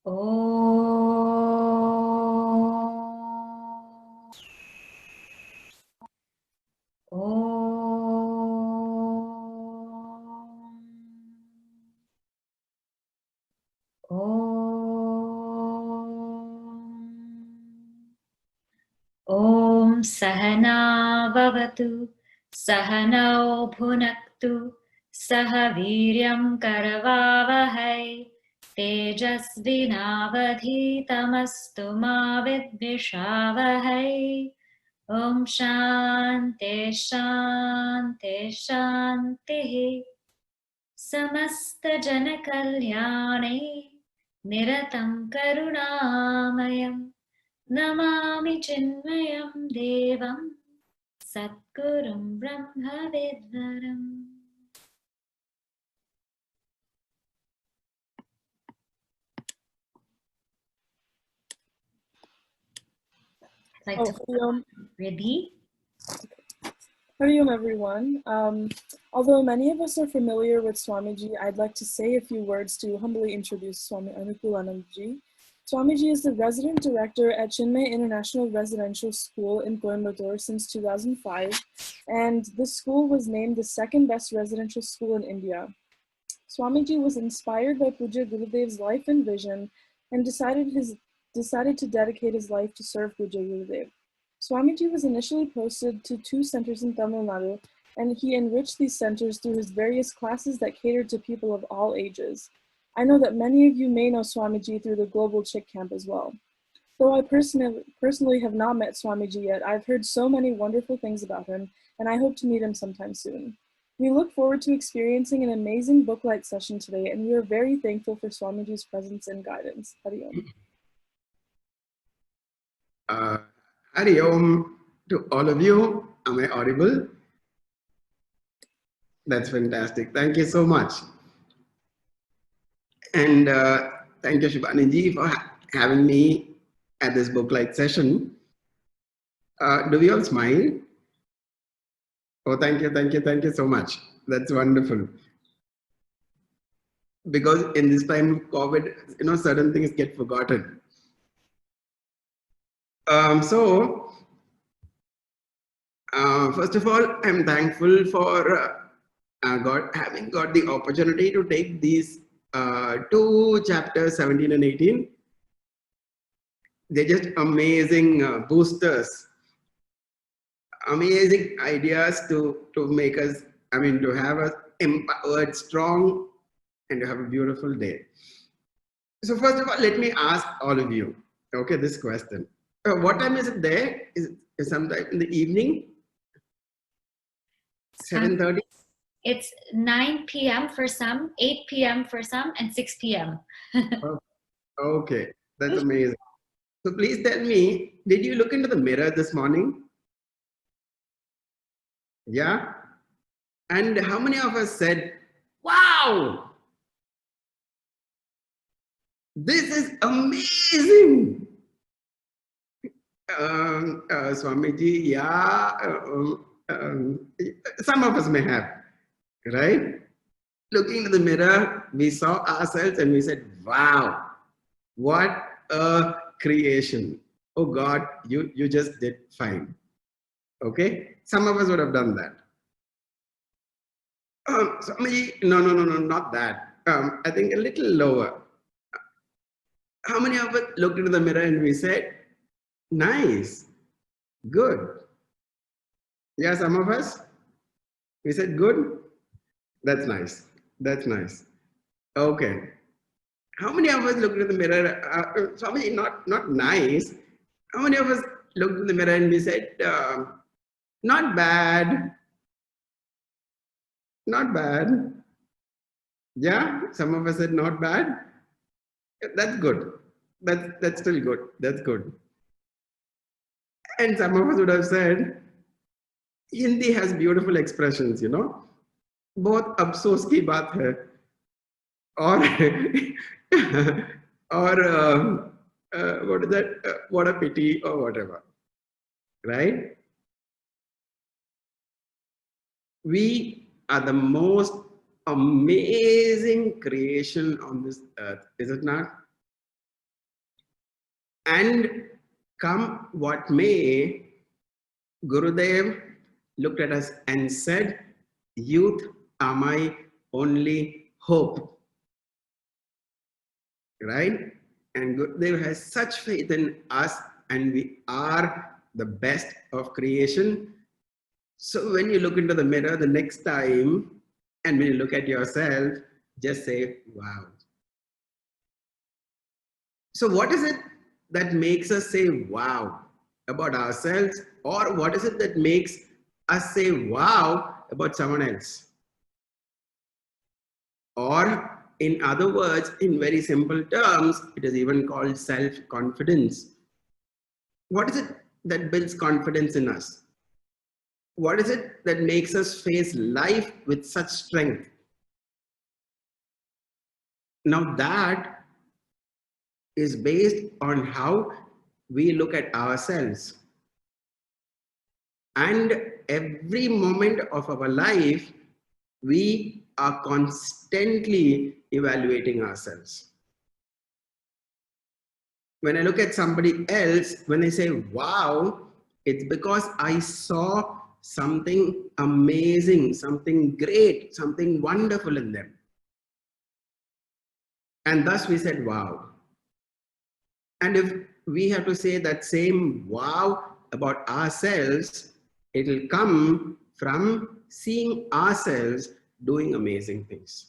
Om Sahana Bhavatu Sahanau Bhunaktu Sahaviryam Karavavahai Tejasvinavadhitamastu ma vidvishavahai. Om Shanti Shanti Shanti. Samasta Jana Kalyane Niratam Karunamayam Namami Chinmayam Devam Satgurum Brahma Vidvaram. I'd like to Riddhi. Hariom everyone. Although many of us are familiar with Swamiji, I'd like to say a few words to humbly introduce Swami Anukoolananda. Swamiji is the resident director at Chinmay International Residential School in Coimbatore since 2005, and this school was named the second best residential school in India. Swamiji was inspired by Puja Gurudev's life and vision and decided to dedicate his life to serve Puja Gurudev. Swamiji was initially posted to 2 centers in Tamil Nadu, and he enriched these centers through his various classes that catered to people of all ages. I know that many of you may know Swamiji through the Global Chick Camp as well. Though I personally have not met Swamiji yet, I've heard so many wonderful things about him, and I hope to meet him sometime soon. We look forward to experiencing an amazing booklight session today, and we are very thankful for Swamiji's presence and guidance. Hari Om. Hari Om to all of you. Am I audible? That's fantastic. Thank you so much. And thank you, Shubhaniji, for having me at this booklight session. Do we all smile? Oh, thank you so much. That's wonderful. Because in this time of COVID, certain things get forgotten. First of all, I'm thankful for having got the opportunity to take these 2 chapters, 17 and 18. They're just amazing boosters, amazing ideas to make us, to have us empowered, strong, and to have a beautiful day. So first of all, let me ask all of you, okay, this question. What time is it there? Is it sometime in the evening? 7:30? It's 9 p.m. for some, 8 p.m. for some, and 6 p.m. Okay, that's amazing. So please tell me, did you look into the mirror this morning? Yeah? And how many of us said, wow, this is amazing? Swamiji, yeah, some of us may have, right? Looking into the mirror, we saw ourselves and we said, wow, what a creation. Oh God, you just did fine. Okay? Some of us would have done that. Swamiji, no, not that. I think a little lower. How many of us looked into the mirror and we said, nice, good? Yeah, some of us, we said good. That's nice. That's nice. Okay. How many of us looked in the mirror? Swami, not nice. How many of us looked in the mirror and we said, not bad? Not bad. Yeah, some of us said not bad. That's good. That's still good. That's good. And some of us would have said, Hindi has beautiful expressions, Both absos ki baat hai, or what is that? What a pity, or whatever, right? We are the most amazing creation on this earth, is it not? And come what may, Gurudev looked at us and said, youth are my only hope. Right? And Gurudev has such faith in us, and we are the best of creation. So when you look into the mirror the next time, and when you look at yourself, just say, wow. So what is it that makes us say wow about ourselves, or what is it that makes us say wow about someone else? Or in other words, in very simple terms, it is even called self-confidence. What is it that builds confidence in us? What is it that makes us face life with such strength? Now that is based on how we look at ourselves. And every moment of our life, we are constantly evaluating ourselves. When I look at somebody else, when I say, wow, it's because I saw something amazing, something great, something wonderful in them. And thus we said, wow. And if we have to say that same wow about ourselves, it will come from seeing ourselves doing amazing things.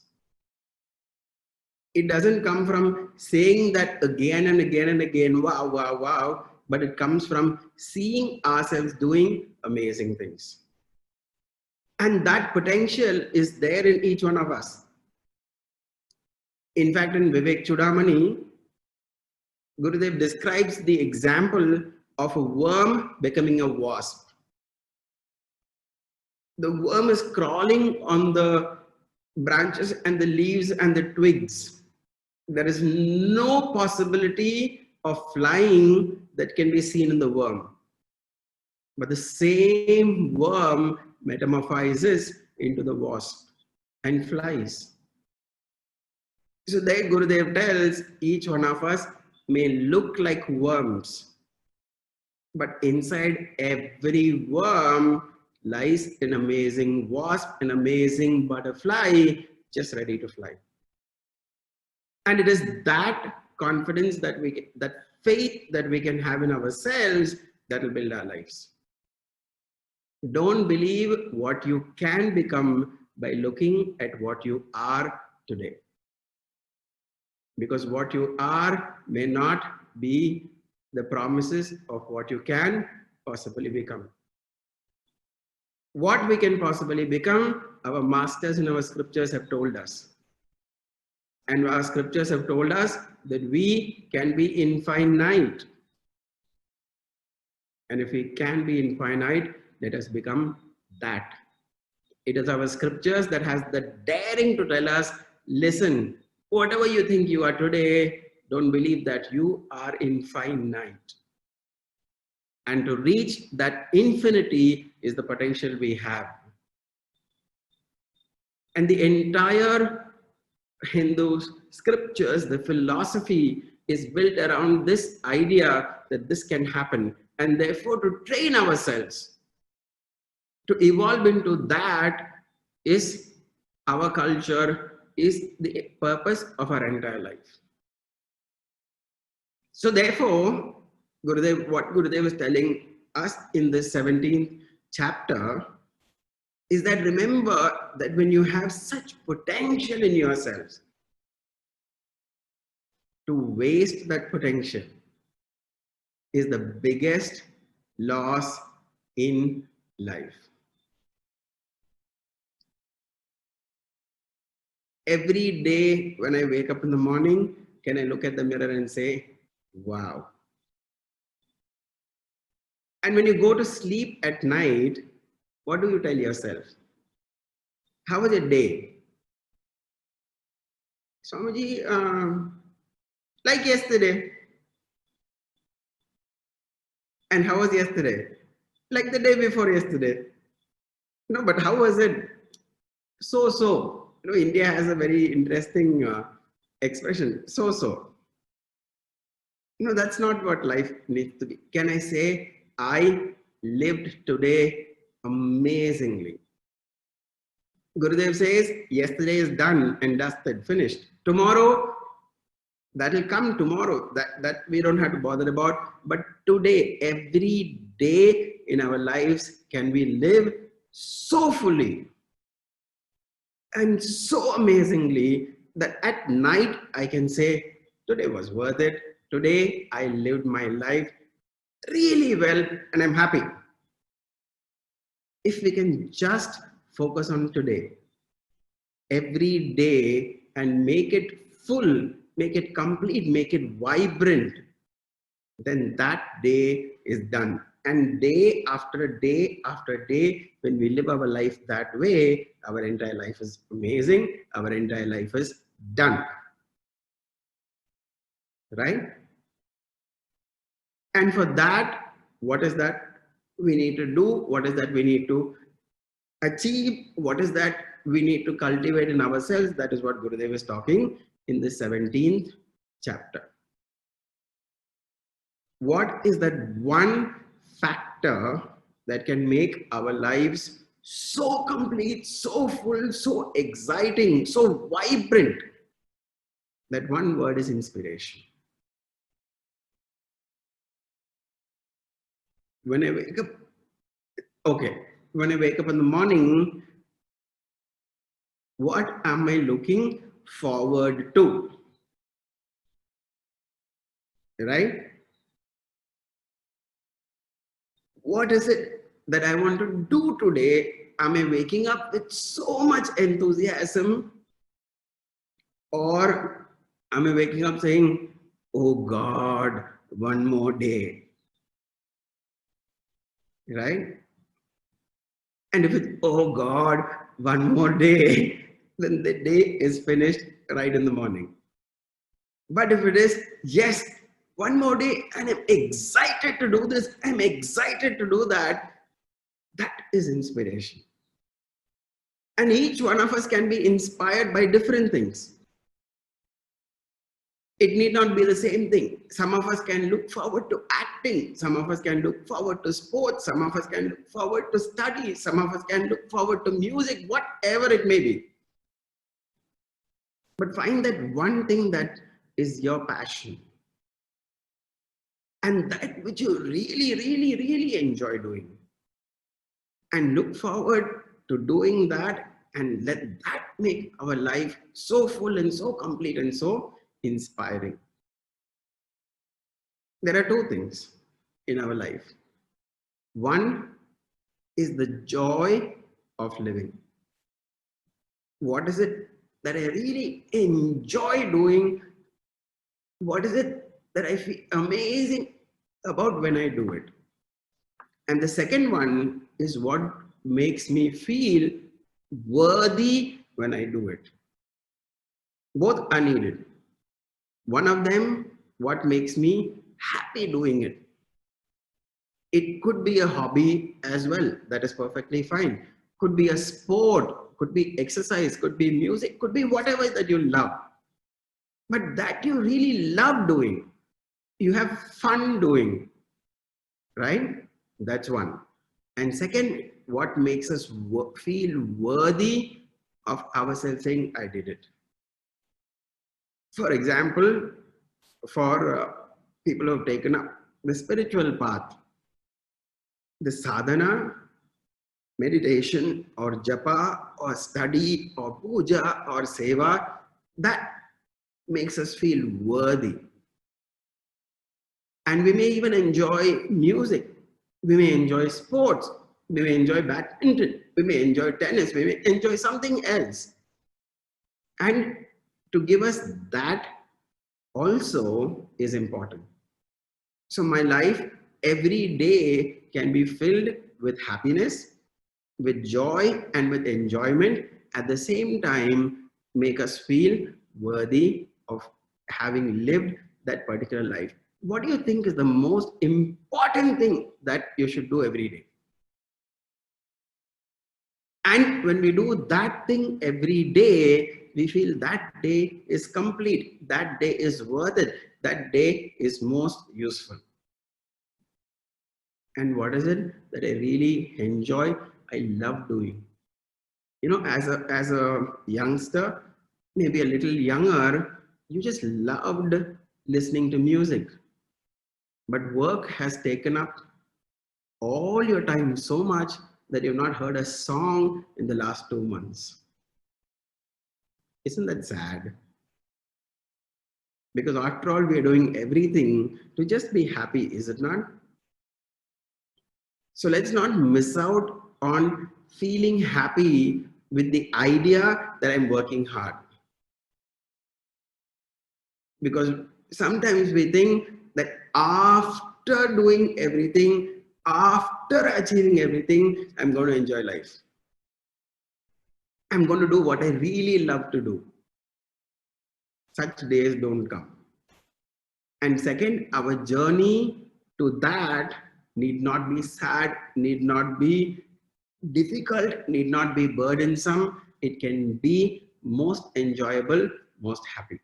It doesn't come from saying that again and again and again, wow, wow, wow, but it comes from seeing ourselves doing amazing things. And that potential is there in each one of us. In fact, in Vivek Chudamani, Gurudev describes the example of a worm becoming a wasp. The worm is crawling on the branches and the leaves and the twigs. There is no possibility of flying that can be seen in the worm. But the same worm metamorphizes into the wasp and flies. So there Gurudev tells each one of us may look like worms, but inside every worm lies an amazing wasp, an amazing butterfly, just ready to fly. And it is that confidence that that faith that we can have in ourselves that will build our lives. Don't believe what you can become by looking at what you are today. Because what you are may not be the promises of what you can possibly become. What we can possibly become, our masters in our scriptures have told us. And our scriptures have told us that we can be infinite. And if we can be infinite, let us become that. It is our scriptures that has the daring to tell us, listen, whatever you think you are today, don't believe that you are infinite. And to reach that infinity is the potential we have. And the entire Hindu scriptures, the philosophy is built around this idea that this can happen. And therefore to train ourselves to evolve into that is our culture, is the purpose of our entire life. So therefore, Gurudev, what Gurudev is telling us in this 17th chapter is that remember that when you have such potential in yourselves, to waste that potential is the biggest loss in life. Every day when I wake up in the morning, can I look at the mirror and say, wow. And when you go to sleep at night, what do you tell yourself? How was your day? Swamiji, like yesterday. And how was yesterday? Like the day before yesterday. No, but how was it? So. You know, India has a very interesting expression, so. No, that's not what life needs to be. Can I say, I lived today amazingly? Gurudev says, yesterday is done and dusted, finished. Tomorrow, that will come tomorrow. That we don't have to bother about. But today, every day in our lives, can we live so fully and so amazingly that at night I can say, today was worth it. Today I lived my life really well and I'm happy. If we can just focus on today, every day, and make it full, make it complete, make it vibrant, then that day is done. And day after day after day, when we live our life that way, our entire life is amazing. Our entire life is done. Right? And for that, what is that we need to do? What is that we need to achieve? What is that we need to cultivate in ourselves? That is what Gurudev is talking in the 17th chapter. What is that one factor that can make our lives so complete, so full, so exciting, so vibrant? That one word is inspiration. When I wake up, when I wake up in the morning, what am I looking forward to? Right? What is it that I want to do today? Am I waking up with so much enthusiasm? Or am I waking up saying, oh God, one more day? Right? And if it's, oh God, one more day, then the day is finished right in the morning. But if it is, yes, one more day, and I'm excited to do this, I'm excited to do that, that is inspiration. And each one of us can be inspired by different things. It need not be the same thing. Some of us can look forward to acting. Some of us can look forward to sports. Some of us can look forward to study. Some of us can look forward to music, whatever it may be. But find that one thing that is your passion. And that which you really, really, really enjoy doing. And look forward to doing that, and let that make our life so full and so complete and so inspiring. There are two things in our life. One is the joy of living. What is it that I really enjoy doing? What is it that I feel amazing about when I do it? And the second one is what makes me feel worthy when I do it. Both are needed. One of them, what makes me happy doing it. It could be a hobby as well. That is perfectly fine. Could be a sport, could be exercise, could be music, could be whatever that you love. But that you really love doing. You have fun doing. Right? That's one. And second, what makes us feel worthy of ourselves saying, I did it. For example, for people who have taken up the spiritual path, the sadhana, meditation or japa or study or puja or seva, that makes us feel worthy. And we may even enjoy music, we may enjoy sports, we may enjoy badminton, we may enjoy tennis, we may enjoy something else. And to give us that also is important. So my life every day can be filled with happiness, with joy and with enjoyment, at the same time make us feel worthy of having lived that particular life. What do you think is the most important thing that you should do every day? And when we do that thing every day, we feel that day is complete, that day is worth it, that day is most useful. And what is it that I really enjoy? I love doing. As a youngster, maybe a little younger, you just loved listening to music. But work has taken up all your time so much that you've not heard a song in the last 2 months. Isn't that sad? Because after all, we are doing everything to just be happy, is it not? So let's not miss out on feeling happy with the idea that I'm working hard. Because sometimes we think that after doing everything, after achieving everything, I'm going to enjoy life. I'm going to do what I really love to do. Such days don't come. And second, our journey to that need not be sad, need not be difficult, need not be burdensome. It can be most enjoyable, most happy.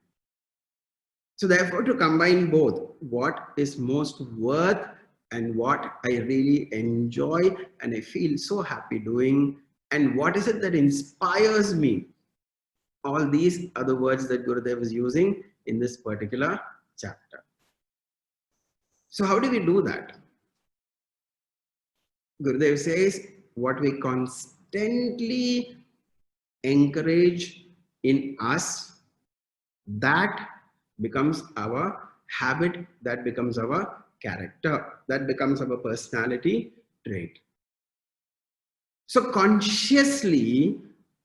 So therefore, to combine both, what is most worth and what I really enjoy and I feel so happy doing, and what is it that inspires me? All these are the words that Gurudev is using in this particular chapter. So how do we do that? Gurudev says what we constantly encourage in us, that becomes our habit, that becomes our character, that becomes our personality trait. So consciously,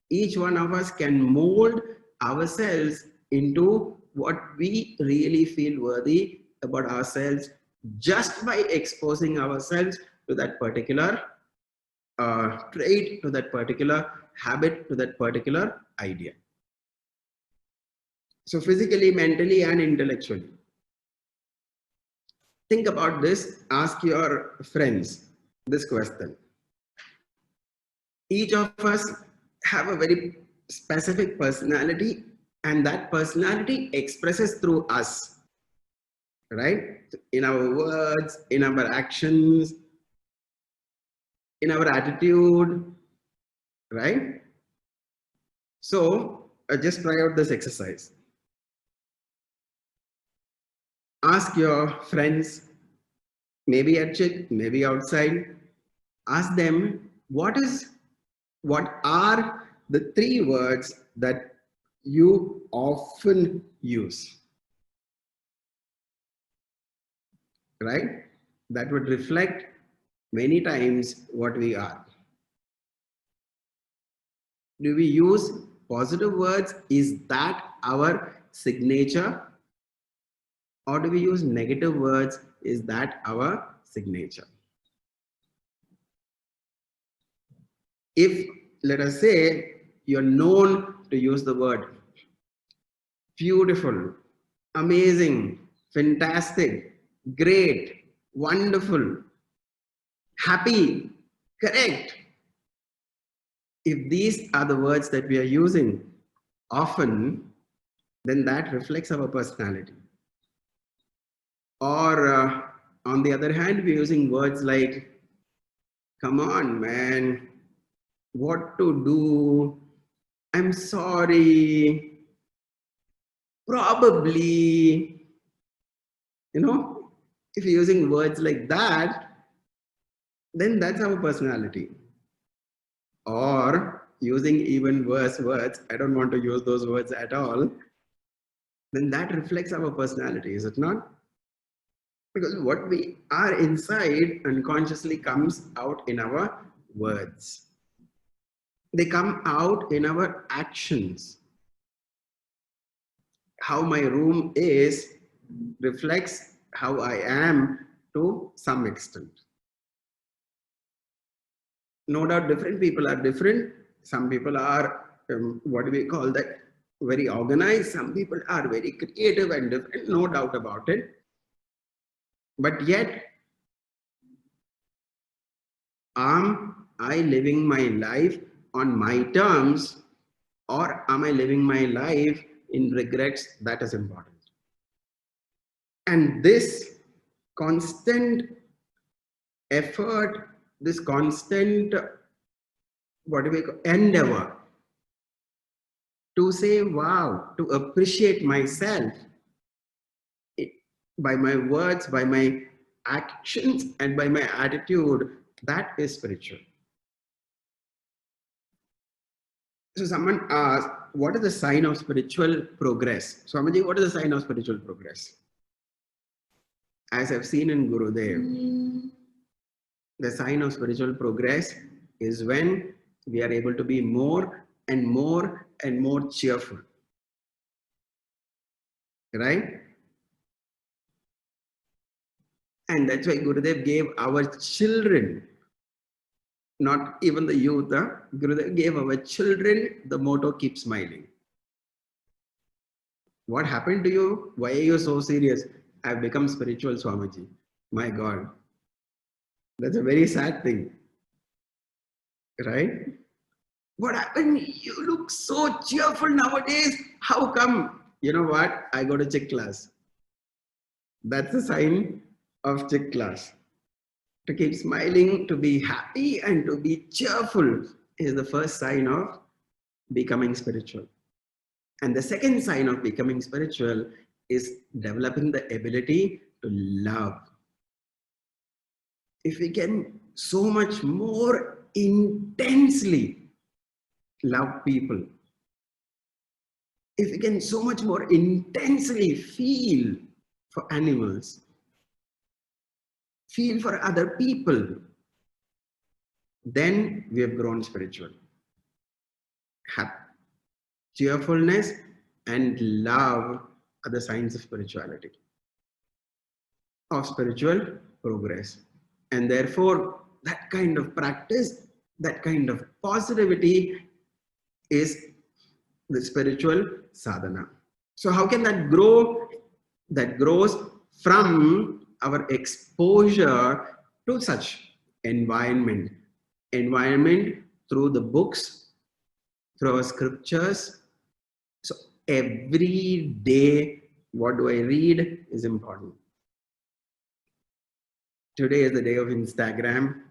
each one of us can mold ourselves into what we really feel worthy about ourselves just by exposing ourselves to that particular trait, to that particular habit, to that particular idea. So physically, mentally, and intellectually. Think about this. Ask your friends this question. Each of us have a very specific personality, and that personality expresses through us, right? In our words, in our actions, in our attitude, right? So just try out this exercise. Ask your friends, maybe at CHYK, maybe outside, ask them what are the 3 words that you often use, right? That would reflect many times what we are. Do we use positive words? Is that our signature? Or do we use negative words? Is that our signature? If, let us say, you're known to use the word beautiful, amazing, fantastic, great, wonderful, happy, correct. If these are the words that we are using often, then that reflects our personality. Or on the other hand, we're using words like, come on, man, what to do, I'm sorry, probably, if you're using words like that, then that's our personality. Or using even worse words, I don't want to use those words at all, then that reflects our personality, is it not? Because what we are inside unconsciously comes out in our words. They come out in our actions. How my room is reflects how I am to some extent. No doubt different people are different. Some people are, what do we call that, very organized. Some people are very creative and different, no doubt about it. But yet, am I living my life on my terms, or am I living my life in regrets? That is important. And this constant effort, this constant, what do we call, endeavor to say, wow, to appreciate myself by my words, by my actions, and by my attitude, that is spiritual. So someone asked, what is the sign of spiritual progress? Swamiji, what is the sign of spiritual progress? As I've seen in Gurudev, the sign of spiritual progress is when we are able to be more and more and more cheerful. Right? And that's why Gurudev gave our children, not even the youth, Gurudev gave our children the motto, keep smiling. What happened to you? Why are you so serious? I've become spiritual, Swamiji. My God. That's a very sad thing. Right? What happened? You look so cheerful nowadays. How come? You know what? I go to Chick class. That's the sign of Chick class. To keep smiling, to be happy, and to be cheerful is the first sign of becoming spiritual. And the second sign of becoming spiritual is developing the ability to love. If we can so much more intensely love people, if we can so much more intensely feel for animals, feel for other people, then we have grown spiritual. Cheerfulness and love are the signs of spirituality, of spiritual progress. And therefore, that kind of practice, that kind of positivity is the spiritual sadhana. So how can that grow? That grows from our exposure to such environment through the books, through our scriptures. So every day, what do I read is important. Today is the day of Instagram.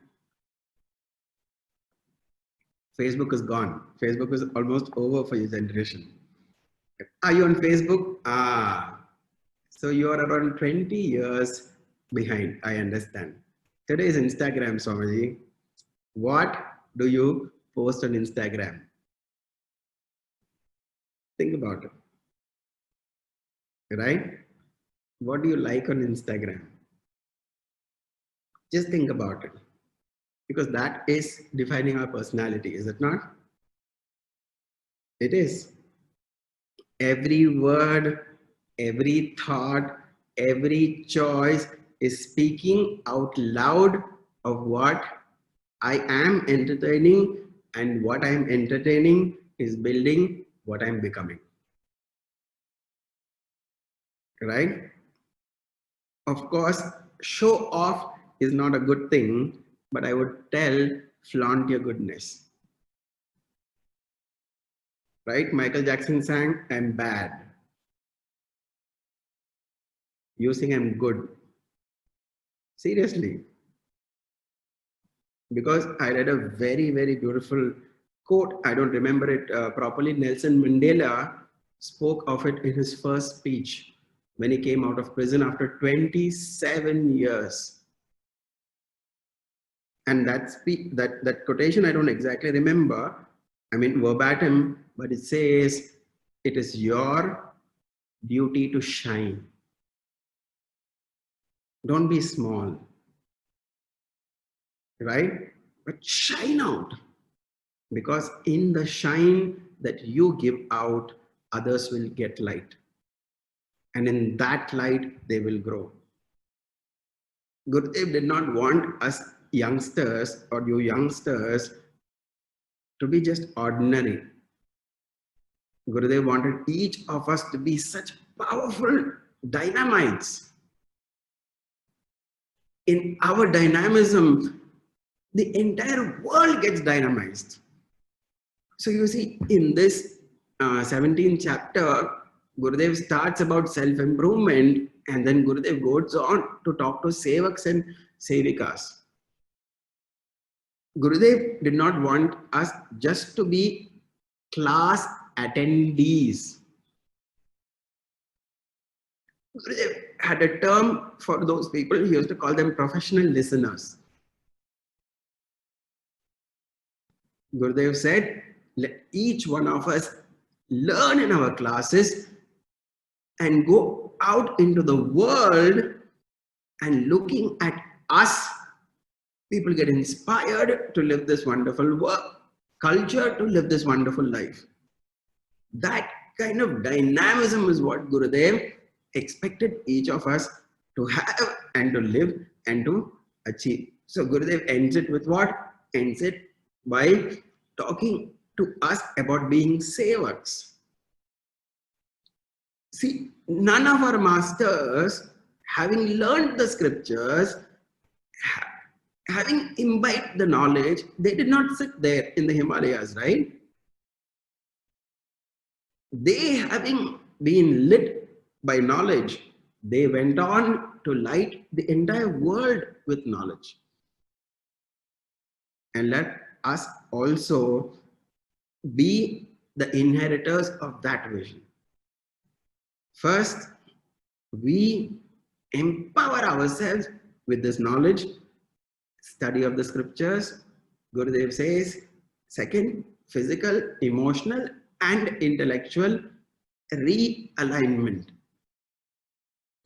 Facebook is gone. Facebook is almost over for your generation. Are you on Facebook? So you are around 20 years behind, I understand. Today is Instagram, Swamiji. What do you post on Instagram? Think about it. Right? What do you like on Instagram? Just think about it. Because that is defining our personality, is it not? It is. Every word, every thought, every choice is speaking out loud of what I am entertaining, and what I am entertaining is building what I am becoming. Right? Of course, show off is not a good thing, but I would tell, flaunt your goodness. Right? Michael Jackson sang, I'm bad. You sing, I'm good. Seriously. Because I read a very, very beautiful quote. I don't remember it properly. Nelson Mandela spoke of it in his first speech when he came out of prison after 27 years. And that quotation, I don't exactly remember, I mean verbatim, but it says, it is your duty to shine. Don't be small, right? But shine out, because in the shine that you give out, others will get light. And in that light, they will grow. Gurudev did not want us youngsters or you youngsters to be just ordinary. Gurudev wanted each of us to be such powerful dynamites. In our dynamism, the entire world gets dynamized. So you see, in this 17th chapter, Gurudev starts about self-improvement, and then Gurudev goes on to talk to sevaks and sevikas. Gurudev did not want us just to be class attendees. Gurudev had a term for those people. He used to call them professional listeners. Gurudev said, let each one of us learn in our classes and go out into the world, and looking at us, people get inspired to live this wonderful culture, to live this wonderful life. That kind of dynamism is what Gurudev expected each of us to have and to live and to achieve. So Gurudev ends it with what? Ends it by talking to us about being sevaks. See, none of our masters, having learned the scriptures, having imbibed the knowledge, they did not sit there in the Himalayas, right? They, having been lit by knowledge, they went on to light the entire world with knowledge. And let us also be the inheritors of that vision. First, we empower ourselves with this knowledge, study of the scriptures, Gurudev says. Second, physical, emotional, and intellectual realignment.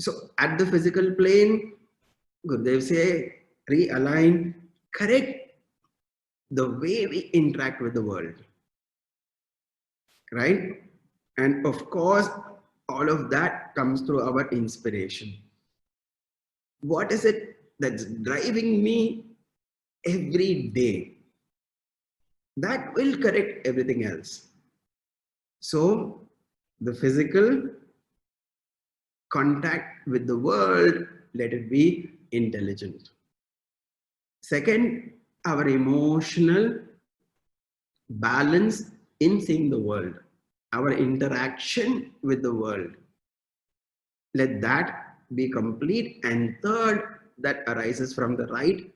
So at the physical plane, Gurudev says, realign, correct the way we interact with the world, right? And of course, all of that comes through our inspiration. What is it that's driving me every day? That will correct everything else. So the physical contact with the world, let it be intelligent. Second, our emotional balance in seeing the world, our interaction with the world, let that be complete. And third, that arises from the right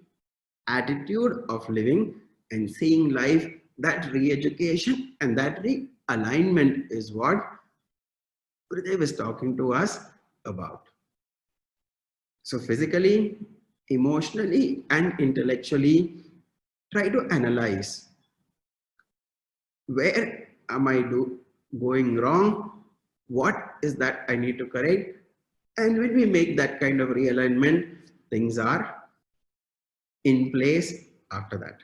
attitude of living and seeing life. That re-education and that realignment is what Gurudev is talking to us about. So physically, emotionally, and intellectually, try to analyze, where am I going wrong? What is that I need to correct? And when we make that kind of realignment, things are in place after that.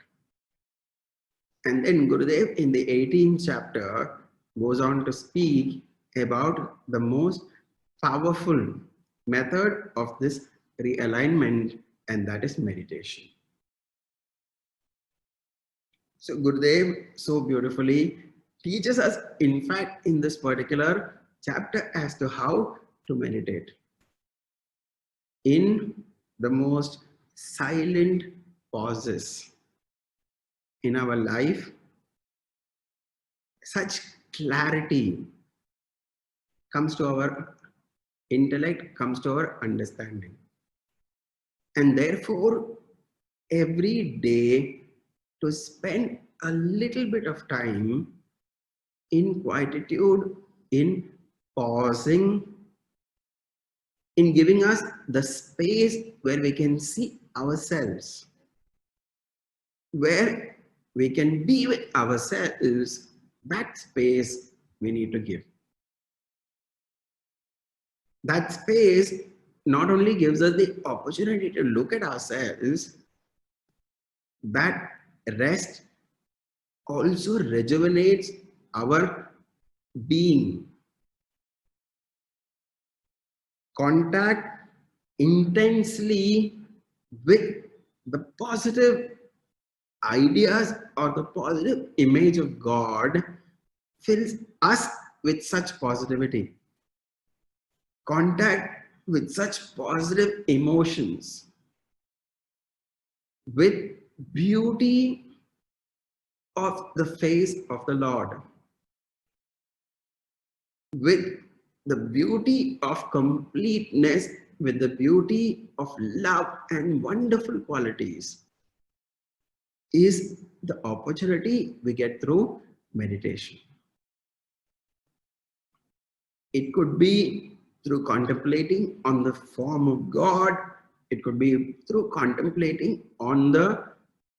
And then Gurudev in the 18th chapter goes on to speak about the most powerful method of this realignment, and that is meditation. So Gurudev so beautifully teaches us, in fact, in this particular chapter, as to how to meditate in the most silent pauses in our life. Such clarity comes to our intellect, comes to our understanding. And therefore, every day to spend a little bit of time in quietude, in pausing, in giving us the space where we can see ourselves, where we can be with ourselves. That space we need to give. That space not only gives us the opportunity to look at ourselves, that rest also rejuvenates our being. Contact intensely with the positive ideas or the positive image of God fills us with such positivity. Contact with such positive emotions, with beauty of the face of the Lord, with the beauty of completeness, with the beauty of love and wonderful qualities, is the opportunity we get through meditation. It could be through contemplating on the form of God. It could be through contemplating on the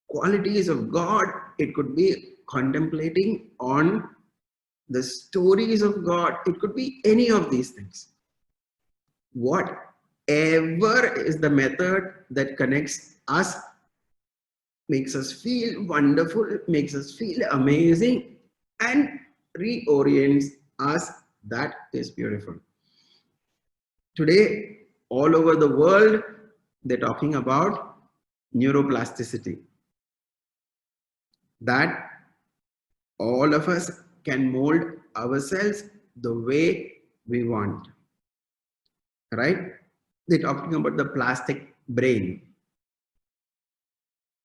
qualities of God. It could be contemplating on the stories of God. It could be any of these things. Whatever is the method that connects us, makes us feel wonderful, makes us feel amazing, and reorients us, that is beautiful. Today, all over the world, they're talking about neuroplasticity. That all of us can mold ourselves the way we want. Right? They're talking about the plastic brain.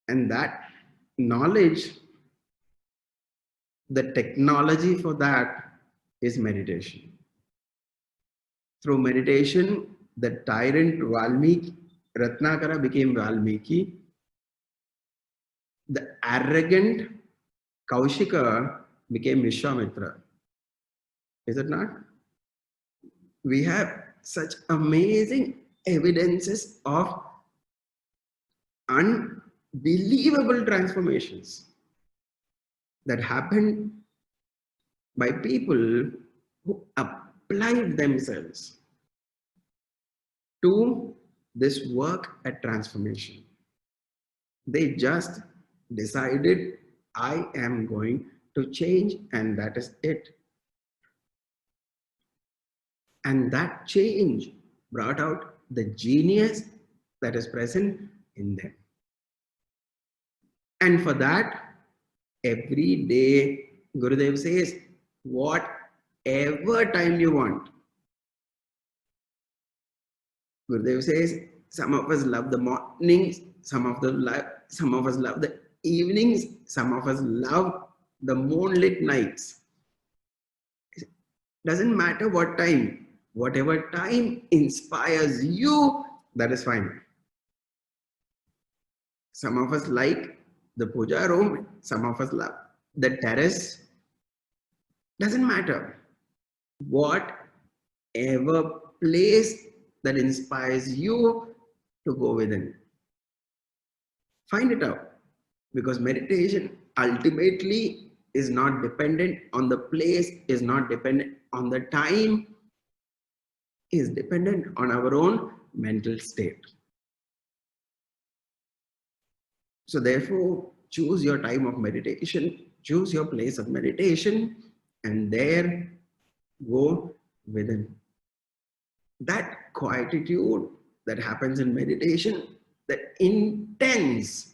And that knowledge, the technology for that is meditation. Through meditation, the tyrant Valmiki, Ratnakara became Valmiki. The arrogant Kaushika became Vishwamitra. Is it not? We have such amazing evidences of unbelievable transformations that happened by people who applied themselves to this work at transformation. They just decided, I am going to change, and that is it. And that change brought out the genius that is present in them. And for that, every day, Gurudev says, whatever time you want. Gurudev says, some of us love the mornings, some of us love the evenings, some of us love the moonlit nights. Doesn't matter what time, whatever time inspires you, that is fine. Some of us like the puja room, some of us love the terrace. Doesn't matter. Whatever place that inspires you to go within. Find it out. Because meditation ultimately is not dependent on the place, is not dependent on the time, is dependent on our own mental state. So therefore, choose your time of meditation, choose your place of meditation, and there go within. That quietude that happens in meditation, that intense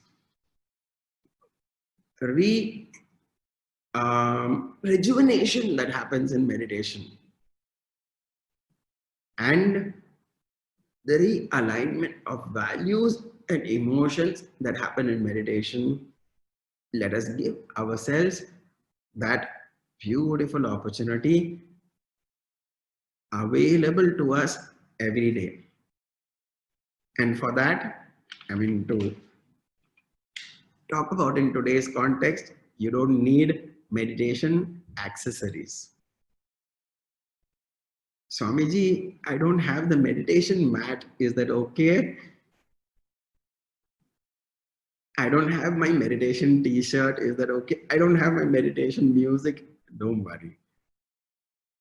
rejuvenation that happens in meditation, and the realignment of values and emotions that happen in meditation, let us give ourselves that beautiful opportunity available to us every day. And for that, to talk about in today's context, you don't need meditation accessories. Swamiji, I don't have the meditation mat. Is that okay? I don't have my meditation t-shirt. Is that okay? I don't have my meditation music. Don't worry.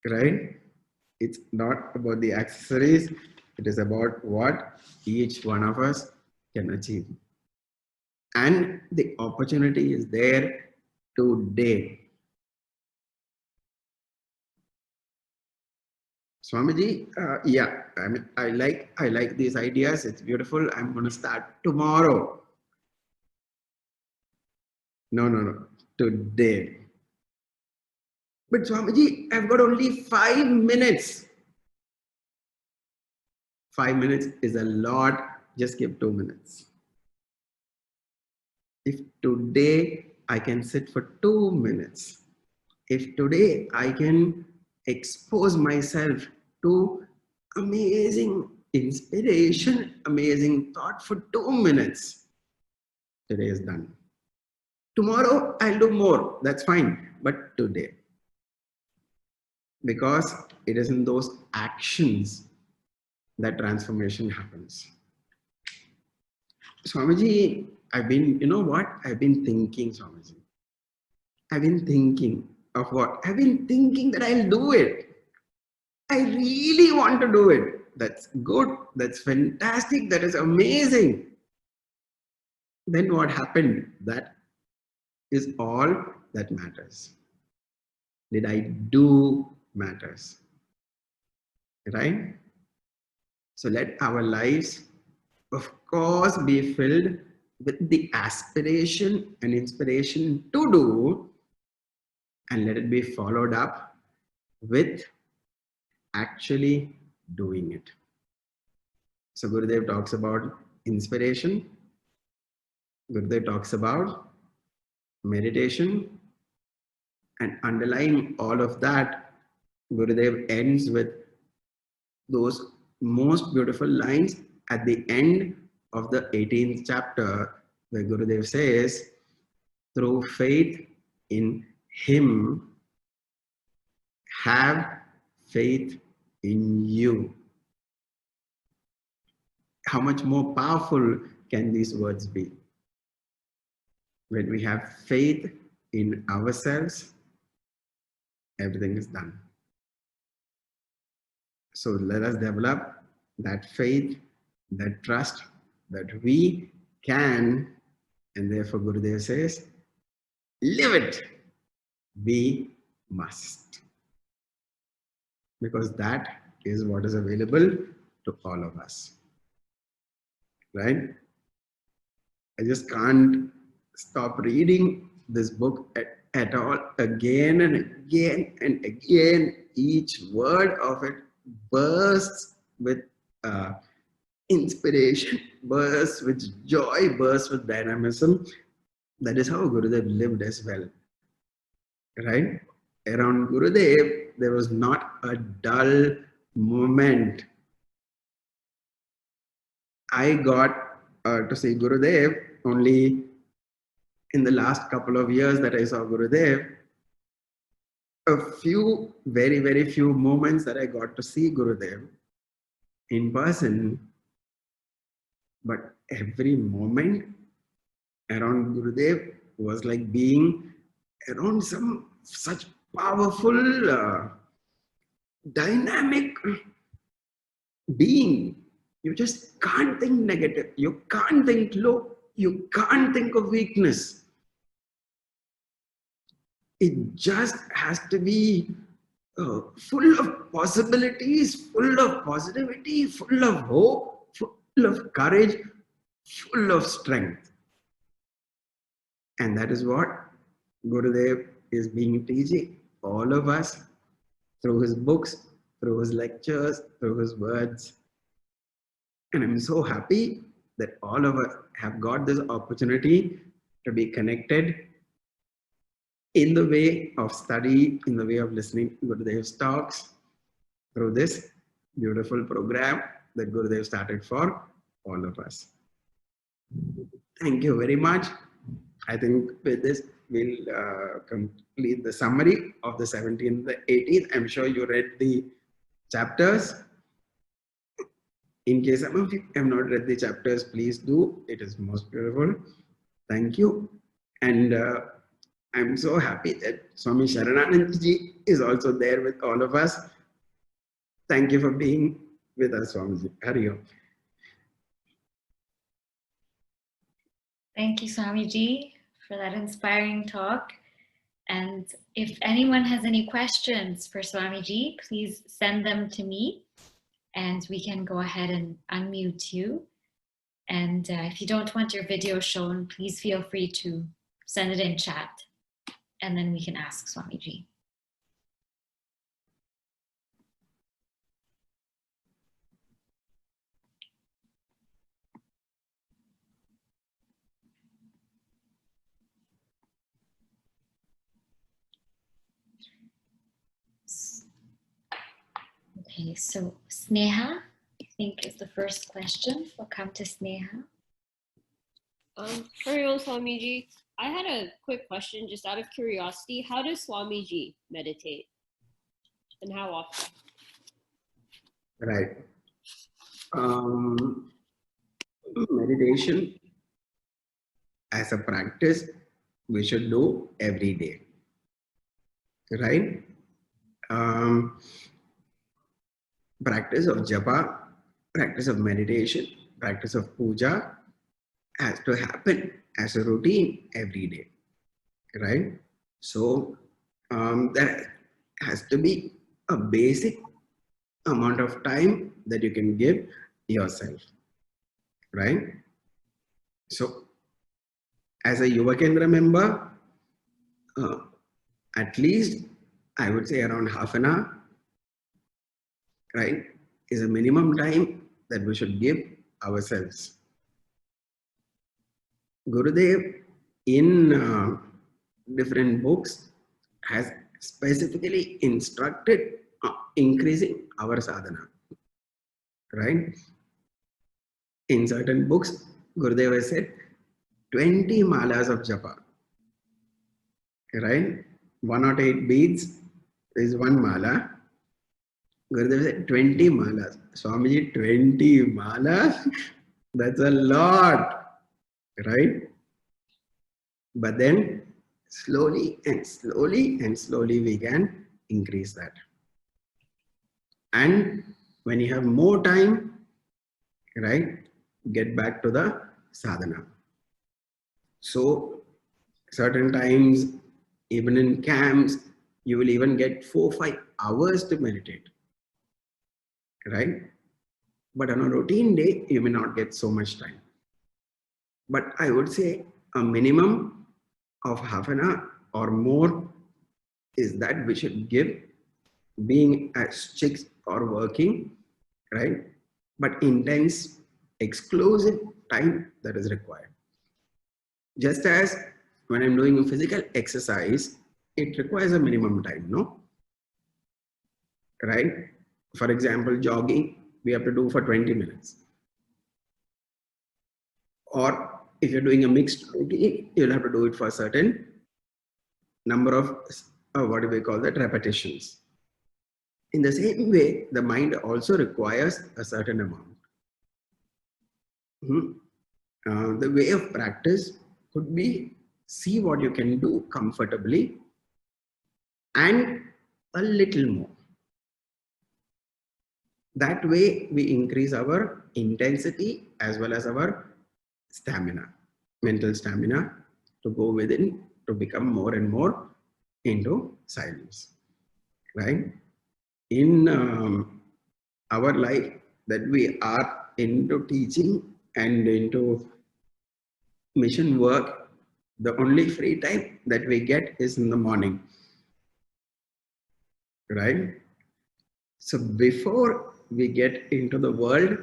Right? It's not about the accessories. It is about what each one of us can achieve. And the opportunity is there today. Swamiji, yeah, I like these ideas. It's beautiful. I'm going to start tomorrow. No, today. But Swamiji, I've got only 5 minutes. 5 minutes is a lot. Just give 2 minutes. If today I can sit for 2 minutes, if today I can expose myself to amazing inspiration, amazing thought for 2 minutes, today is done. Tomorrow I'll do more, that's fine, but today. Because it is in those actions that transformation happens. Swamiji, I've been, you know what? I've been thinking, Swamiji. I've been thinking of what? I've been thinking that I'll do it. I really want to do it. That's good. That's fantastic. That is amazing. Then what happened? That is all that matters. Did I do matters? Right? So let our lives, of course, be filled with the aspiration and inspiration to do, and let it be followed up with actually doing it. So Gurudev talks about inspiration. Gurudev talks about meditation, and underlying all of that, Gurudev ends with those most beautiful lines at the end of the 18th chapter, where Gurudev says, through faith in him, have faith in you. How much more powerful can these words be? When we have faith in ourselves, everything is done. So let us develop that faith, that trust that we can, and therefore Gurudev says, live it. We must. Because that is what is available to all of us. Right? I just can't stop reading this book at all, again and again and again. Each word of it bursts with inspiration, bursts with joy, bursts with dynamism. That is how Gurudev lived as well. Right? Around Gurudev, there was not a dull moment. I got to see Gurudev only in the last couple of years that I saw Gurudev. A few, very, very few moments that I got to see Gurudev in person, but every moment around Gurudev was like being around some such powerful, dynamic being. You just can't think negative. You can't think low. You can't think of weakness. It just has to be full of possibilities, full of positivity, full of hope, full of courage, full of strength. And that is what Gurudev is being teaching all of us through his books, through his lectures, through his words. And I'm so happy that all of us have got this opportunity to be connected in the way of study, in the way of listening to Gurudev's talks, through this beautiful program that Gurudev started for all of us. Thank you very much. I think with this, we'll complete the summary of the 17th, the 18th. I'm sure you read the chapters. In case some of you have not read the chapters, please do. It is most beautiful. Thank you. And I'm so happy that Swami Sharananand ji is also there with all of us. Thank you for being with us, Swamiji. Hari Om. Thank you, Swamiji, for that inspiring talk. And if anyone has any questions for Swamiji, please send them to me and we can go ahead and unmute you. And if you don't want your video shown, please feel free to send it in chat and then we can ask Swamiji. Okay, so Sneha, I think is the first question. We'll come to Sneha. Hariom Swamiji, I had a quick question just out of curiosity. How does Swamiji meditate? And how often? Right. Meditation as a practice we should do every day. Right? Practice of japa, practice of meditation, practice of puja has to happen as a routine every day, right? So there has to be a basic amount of time that you can give yourself, right? So as a Yuva Kendra member, at least I would say around half an hour, right, is a minimum time that we should give ourselves. Gurudev in different books has specifically instructed increasing our sadhana, right? In certain books, Gurudev has said 20 malas of japa, right? 108 beads is one mala. Gurudev said 20 malas. Swamiji, 20 malas? That's a lot, right? But then slowly and slowly and slowly we can increase that. And when you have more time, right, get back to the sadhana. So certain times, even in camps, you will even get 4-5 hours to meditate, right? But on a routine day, you may not get so much time. But I would say a minimum of half an hour or more is that we should give, being as chicks or working, right? But intense, exclusive time that is required. Just as when I'm doing a physical exercise, it requires a minimum time, no? Right? For example, jogging, we have to do for 20 minutes. Or if you're doing a mixed routine, you'll have to do it for a certain number of, what do we call that, repetitions. In the same way, the mind also requires a certain amount. The way of practice could be see what you can do comfortably and a little more. That way we increase our intensity as well as our stamina, mental stamina to go within, to become more and more into silence, right? In our life that we are into teaching and into mission work, the only free time that we get is in the morning, right? So before we get into the world,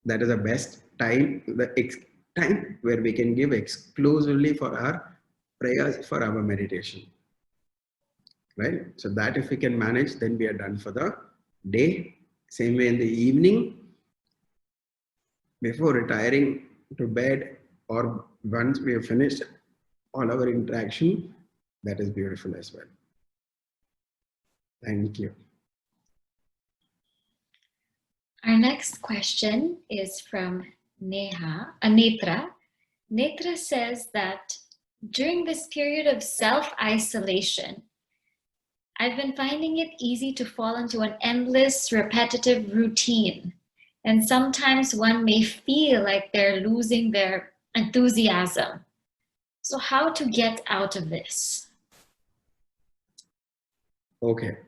that is the best time, the time where we can give exclusively for our prayers, for our meditation, right? So that if we can manage, then we are done for the day. Same way in the evening, before retiring to bed or once we have finished all our interaction, that is beautiful as well. Thank you. Our next question is from Netra. Netra says that during this period of self-isolation, I've been finding it easy to fall into an endless, repetitive routine. And sometimes one may feel like they're losing their enthusiasm. So how to get out of this? Okay.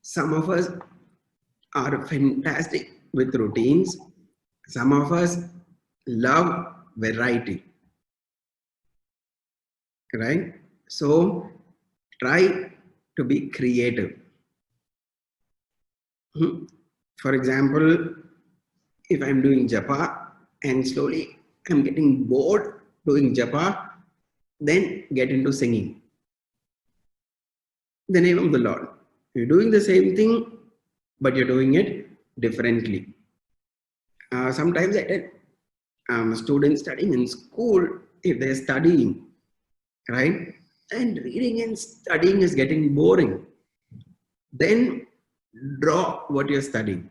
Some of us are fantastic with routines. Some of us love variety, right? So try to be creative. For example, if I'm doing japa and slowly I'm getting bored doing japa, then get into singing. the name of the Lord. You're doing the same thing, but you're doing it differently. Sometimes I tell students studying in school, if they're studying, right, and reading and studying is getting boring, then drop what you're studying.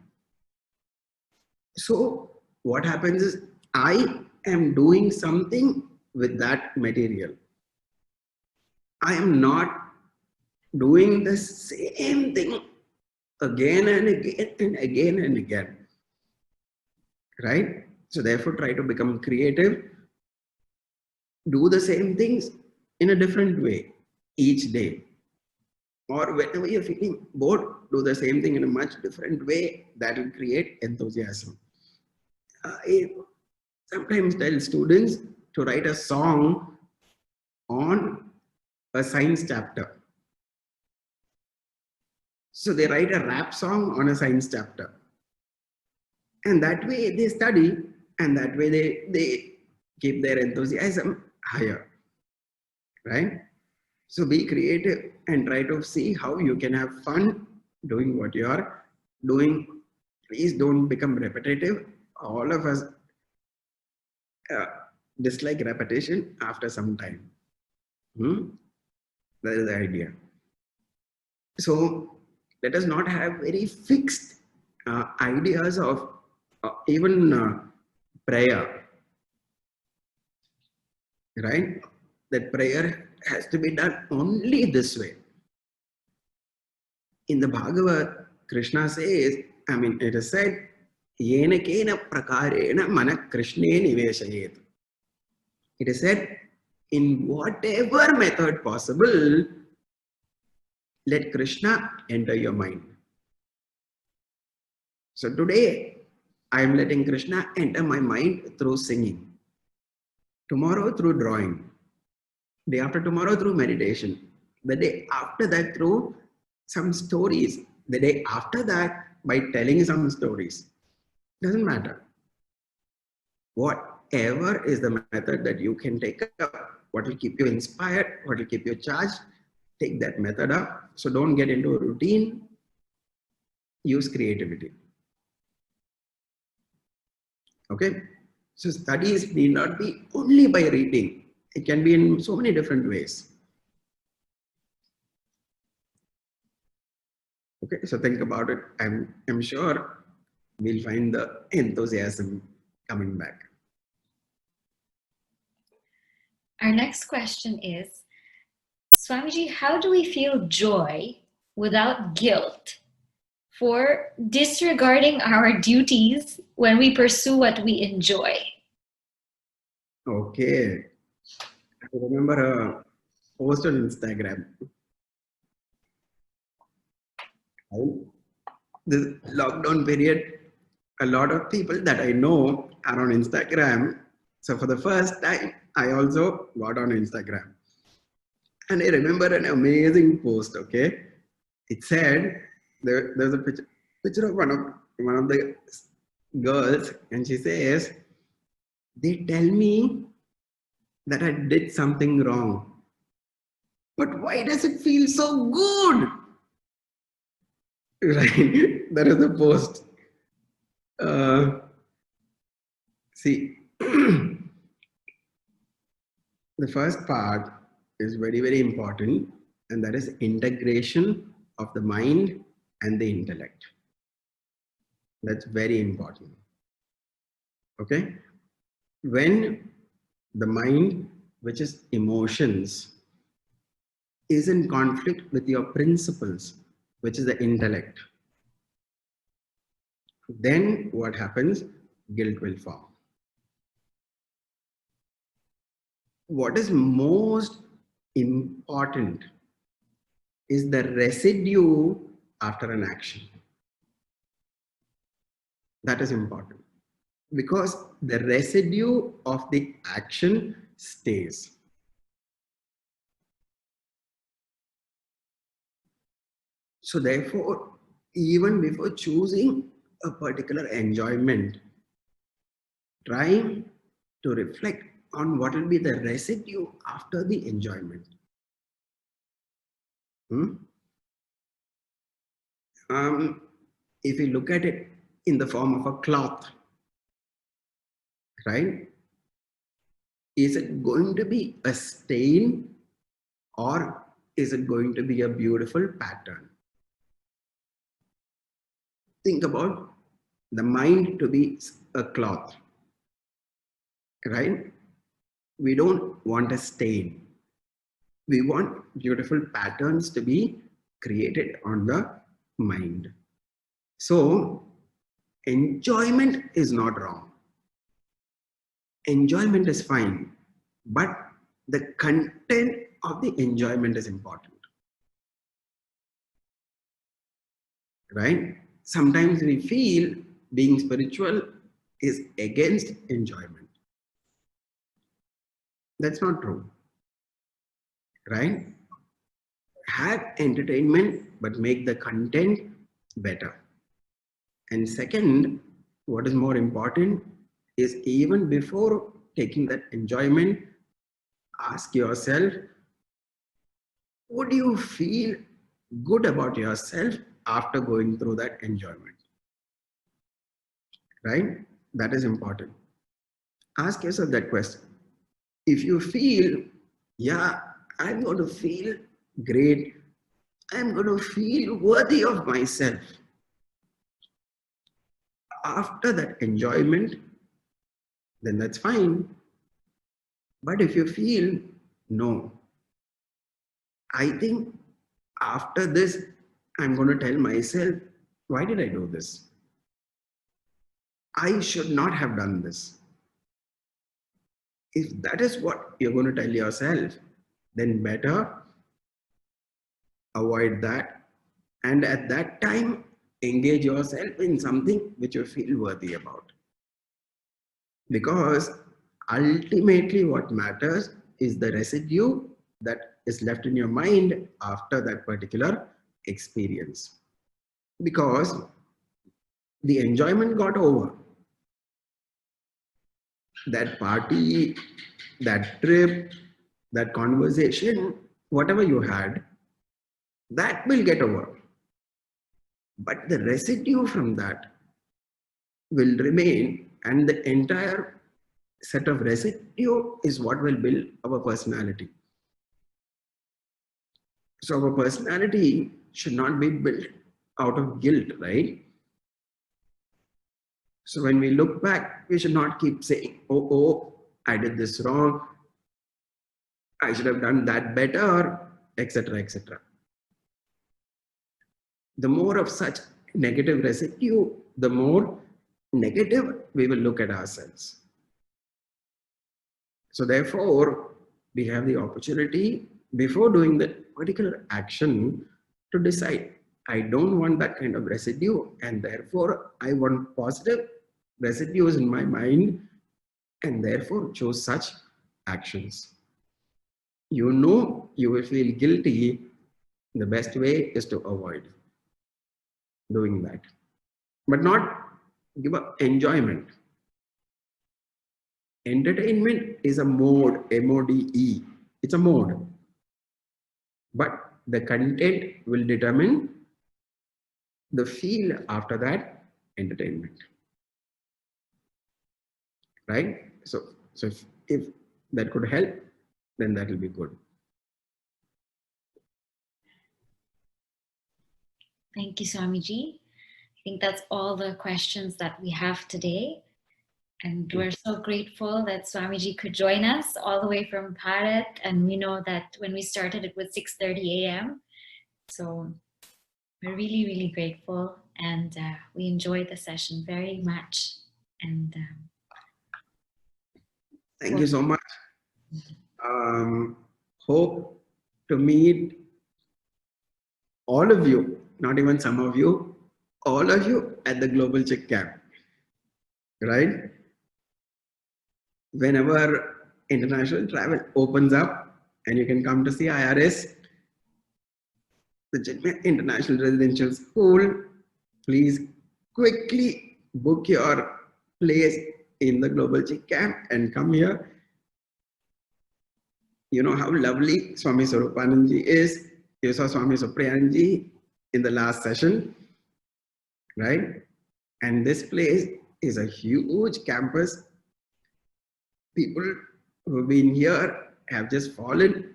So what happens is I am doing something with that material. I am not doing the same thing again and again and again and again, right? So therefore try to become creative, do the same things in a different way each day, or whenever you're feeling bored, do the same thing in a much different way. That will create enthusiasm. I sometimes tell students to write a song on a science chapter. So they write a rap song on a science chapter. And that way they study, and that way they keep their enthusiasm higher, right? So be creative and try to see how you can have fun doing what you are doing. Please don't become repetitive. All of us dislike repetition after some time. That is the idea. So let us not have very fixed ideas of even prayer, right? That prayer has to be done only this way. In the Bhagavad, Krishna says, it is said, Yena kena prakarena mana Krishne niveshayet. It is said, in whatever method possible, let Krishna enter your mind. So today, I am letting Krishna enter my mind through singing. Tomorrow through drawing. Day after tomorrow through meditation. The day after that through some stories. The day after that by telling some stories. Doesn't matter. Whatever is the method that you can take up, what will keep you inspired, what will keep you charged, take that method up. So don't get into a routine. Use creativity. Okay? So studies need not be only by reading. It can be in so many different ways. Okay, so think about it. I'm sure we'll find the enthusiasm coming back. Our next question is, Swamiji, how do we feel joy without guilt for disregarding our duties when we pursue what we enjoy? Okay. I remember a post on Instagram. This lockdown period, a lot of people that I know are on Instagram. So for the first time, I also got on Instagram. And I remember an amazing post, okay? It said, there's a picture of one of the girls, and she says, they tell me that I did something wrong. But why does it feel so good? Right? That is the post. See, the first part is very, very important, and that is integration of the mind and the intellect. That's very important. Okay? When the mind, which is emotions, is in conflict with your principles, which is the intellect, then what happens? Guilt will form. What is most important is the residue after an action. That is important because the residue of the action stays. So therefore, even before choosing a particular enjoyment, try to reflect on what will be the residue after the enjoyment. If you look at it in the form of a cloth, right? Is it going to be a stain or is it going to be a beautiful pattern? Think about the mind to be a cloth, right? We don't want a stain. We want beautiful patterns to be created on the mind. So, enjoyment is not wrong. Enjoyment is fine, but the content of the enjoyment is important, right? Sometimes we feel being spiritual is against enjoyment. That's not true, right? Have entertainment, but make the content better. And second, what is more important is even before taking that enjoyment, ask yourself, would you feel good about yourself after going through that enjoyment? Right? That is important. Ask yourself that question. If you feel, yeah, I'm going to feel great, I'm going to feel worthy of myself after that enjoyment, then that's fine. But if you feel, no, I think after this, I'm going to tell myself, why did I do this? I should not have done this. If that is what you're going to tell yourself, then better avoid that. And at that time, engage yourself in something which you feel worthy about. Because ultimately what matters is the residue that is left in your mind after that particular experience. Because the enjoyment got over. That party, that trip, that conversation, whatever you had, that will get over. But the residue from that will remain, and the entire set of residue is what will build our personality. So our personality should not be built out of guilt, right? So when we look back, we should not keep saying, oh, I did this wrong, I should have done that better, etc., etc. The more of such negative residue, the more negative we will look at ourselves. So therefore, we have the opportunity before doing that particular action to decide, I don't want that kind of residue, and therefore I want positive residues in my mind, and therefore choose such actions. You know you will feel guilty. The best way is to avoid doing that, but not give up enjoyment. Entertainment is a mode, M-O-D-E. It's a mode. But the content will determine the feel after that entertainment. Right? So if that could help, then that will be good. Thank you, Swamiji. I think that's all the questions that we have today. And we're so grateful that Swamiji could join us all the way from Bharat. And we know that when we started, it was 6:30 a.m. So we're really, really grateful. And we enjoyed the session very much. And thank you so much. Hope to meet all of you, not even some of you, all of you at the Global Chick Camp, right? Whenever international travel opens up and you can come to see IRS, the Chinmaya International Residential School, please quickly book your place in the Global Chick Camp and come here. You know how lovely Swami Swarupananji is. You saw Swami Supriyanji in the last session. right? And this place is a huge campus. People who've been here have just fallen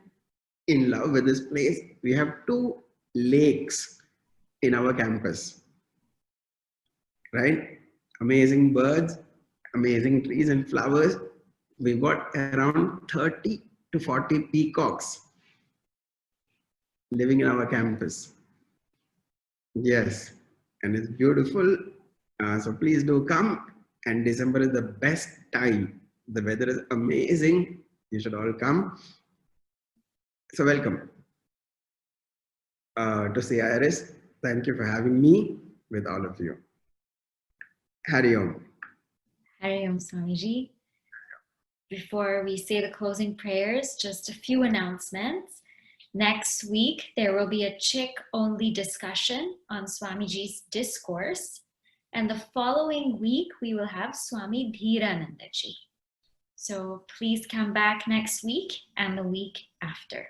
in love with this place. We have 2 lakes in our campus, right? Amazing birds, amazing trees and flowers. We've got around 30 to 40 peacocks living in our campus. Yes, and it's beautiful. So please do come. And December is the best time. The weather is amazing. You should all come. So welcome to CHYKWest. Thank you for having me with all of you. Hari Om. Hari Om, Swamiji. Before we say the closing prayers, just a few announcements. Next week, there will be a Chik-only discussion on Swamiji's discourse. And the following week, we will have Swami Dhiranandaji. So please come back next week and the week after.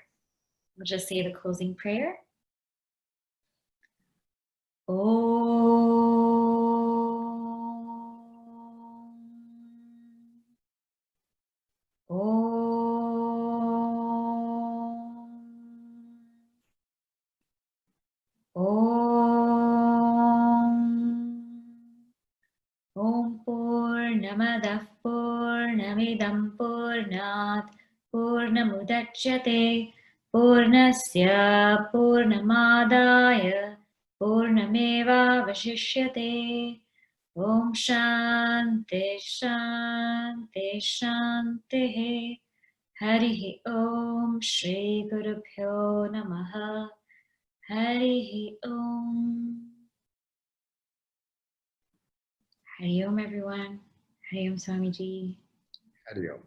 We'll just say the closing prayer. Om Purnamadah Purnamidam Purnat Purnamudachyate Purnasya Purnamadaya Purnameva Vashishyate. Om Shanti Shanti Shanti. Harihi Om Shri Gurubhyo Namaha. Harihi Om. Hari Om, everyone. Hari Om, Swamiji. Hari Om.